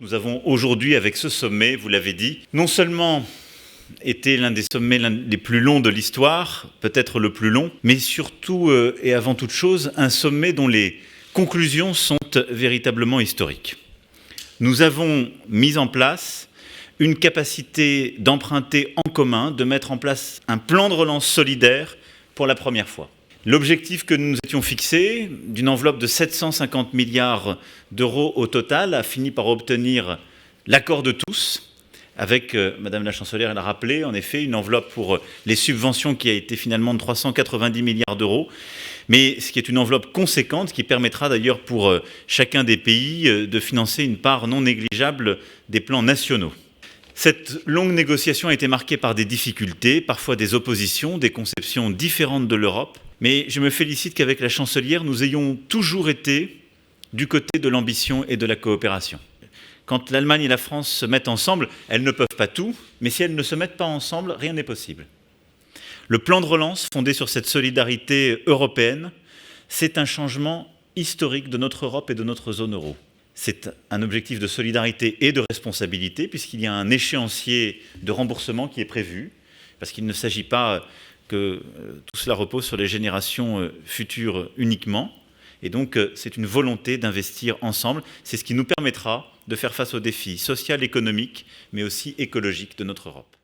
Nous avons aujourd'hui, avec ce sommet, vous l'avez dit, non seulement été l'un des sommets les plus longs de l'histoire, peut-être le plus long, mais surtout et avant toute chose, un sommet dont les conclusions sont véritablement historiques. Nous avons mis en place une capacité d'emprunter en commun, de mettre en place un plan de relance solidaire pour la première fois. L'objectif que nous nous étions fixé, d'une enveloppe de 750 milliards d'euros au total, a fini par obtenir l'accord de tous, avec, Madame la Chancelière, elle a rappelé, en effet, une enveloppe pour les subventions qui a été finalement de 390 milliards d'euros, mais ce qui est une enveloppe conséquente, qui permettra d'ailleurs pour chacun des pays de financer une part non négligeable des plans nationaux. Cette longue négociation a été marquée par des difficultés, parfois des oppositions, des conceptions différentes de l'Europe, mais je me félicite qu'avec la chancelière, nous ayons toujours été du côté de l'ambition et de la coopération. Quand l'Allemagne et la France se mettent ensemble, elles ne peuvent pas tout, mais si elles ne se mettent pas ensemble, rien n'est possible. Le plan de relance fondé sur cette solidarité européenne, c'est un changement historique de notre Europe et de notre zone euro. C'est un objectif de solidarité et de responsabilité, puisqu'il y a un échéancier de remboursement qui est prévu, parce qu'il ne s'agit pas que tout cela repose sur les générations futures uniquement. Et donc, c'est une volonté d'investir ensemble. C'est ce qui nous permettra de faire face aux défis sociaux, économiques, mais aussi écologiques de notre Europe.